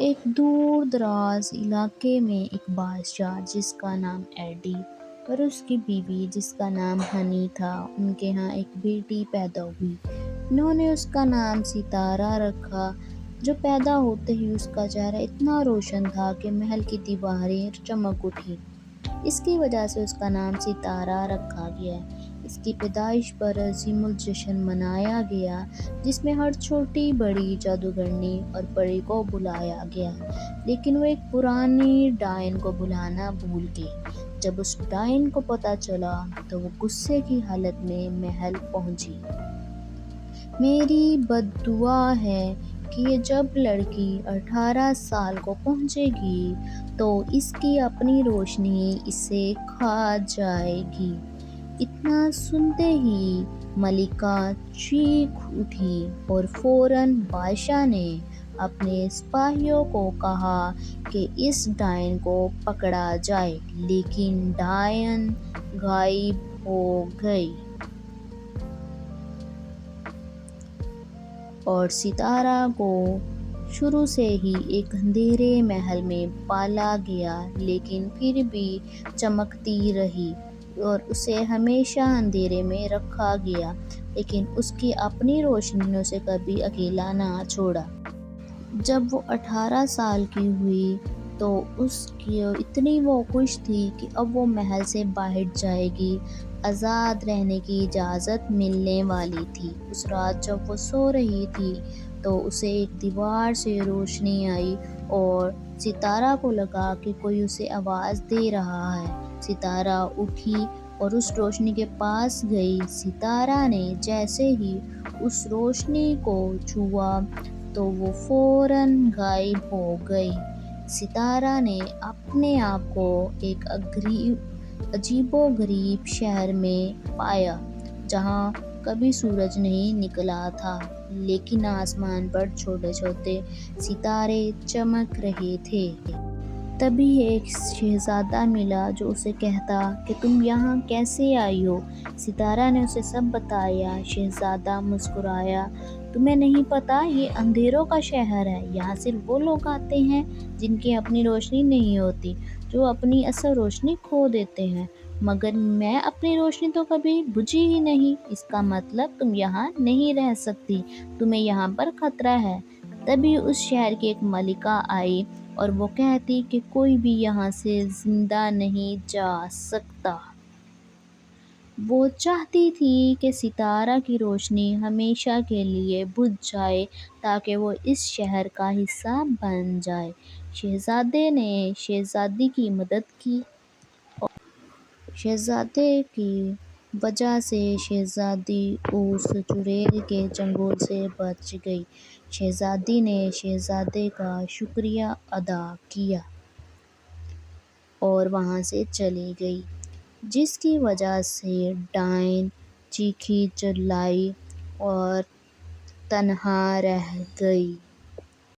ایک دور دراز علاقے میں ایک بادشاہ جس کا نام ایڈی اور اس کی بیوی جس کا نام ہنی تھا، ان کے ہاں ایک بیٹی پیدا ہوئی۔ انہوں نے اس کا نام ستارہ رکھا۔ جو پیدا ہوتے ہی اس کا چہرہ اتنا روشن تھا کہ محل کی دیواریں چمک اٹھی۔ اس کی وجہ سے اس کا نام ستارہ رکھا گیا۔ اس کی پیدائش پر عظیم الجشن منایا گیا، جس میں ہر چھوٹی بڑی جادوگرنی اور پری کو بلایا گیا، لیکن وہ ایک پرانی ڈائن کو بلانا بھول گئی۔ جب اس ڈائن کو پتہ چلا تو وہ غصے کی حالت میں محل پہنچی۔ میری بد دعا ہے کہ جب لڑکی 18 سال کو پہنچے گی تو اس کی اپنی روشنی اسے کھا جائے گی۔ اتنا سنتے ہی ملکہ چیخ اٹھی اور فوراً بادشاہ نے اپنے سپاہیوں کو کہا کہ اس ڈائن کو پکڑا جائے، لیکن ڈائن غائب ہو گئی اور ستارہ کو شروع سے ہی ایک اندھیرے محل میں پالا گیا، لیکن پھر بھی چمکتی رہی اور اسے ہمیشہ اندھیرے میں رکھا گیا، لیکن اس کی اپنی روشنی نے اسے کبھی اکیلا نہ چھوڑا۔ جب وہ 18 سال کی ہوئی تو اس کی اتنی وہ خوش تھی کہ اب وہ محل سے باہر جائے گی، آزاد رہنے کی اجازت ملنے والی تھی۔ اس رات جب وہ سو رہی تھی تو اسے ایک دیوار سے روشنی آئی اور ستارہ کو لگا کہ کوئی اسے آواز دے رہا ہے۔ ستارہ اٹھی اور اس روشنی کے پاس گئی۔ ستارہ نے جیسے ہی اس روشنی کو چھوا تو وہ فوراً غائب ہو گئی۔ ستارہ نے اپنے آپ کو ایک عجیب و غریب شہر میں پایا جہاں کبھی سورج نہیں نکلا تھا، لیکن آسمان پر چھوٹے چھوٹے ستارے چمک رہے تھے۔ تبھی ایک شہزادہ ملا جو اسے کہتا کہ تم یہاں کیسے آئی ہو؟ ستارہ نے اسے سب بتایا۔ شہزادہ مسکرایا، تمہیں نہیں پتہ یہ اندھیروں کا شہر ہے، یہاں صرف وہ لوگ آتے ہیں جن کی اپنی روشنی نہیں ہوتی، جو اپنی اصل روشنی کھو دیتے ہیں، مگر میں اپنی روشنی تو کبھی بجھی ہی نہیں، اس کا مطلب تم یہاں نہیں رہ سکتی، تمہیں یہاں پر خطرہ ہے۔ تبھی اس شہر کی ایک ملکہ آئی اور وہ کہتی کہ کوئی بھی یہاں سے زندہ نہیں جا سکتا۔ وہ چاہتی تھی کہ ستارہ کی روشنی ہمیشہ کے لیے بجھ جائے تاکہ وہ اس شہر کا حصہ بن جائے۔ شہزادے نے شہزادی کی مدد کی اور شہزادے کی وجہ سے شہزادی اس چڑیل کے چنگل سے بچ گئی۔ شہزادی نے شہزادے کا شکریہ ادا کیا اور وہاں سے چلی گئی، جس کی وجہ سے ڈائن چیخی چلائی اور تنہا رہ گئی۔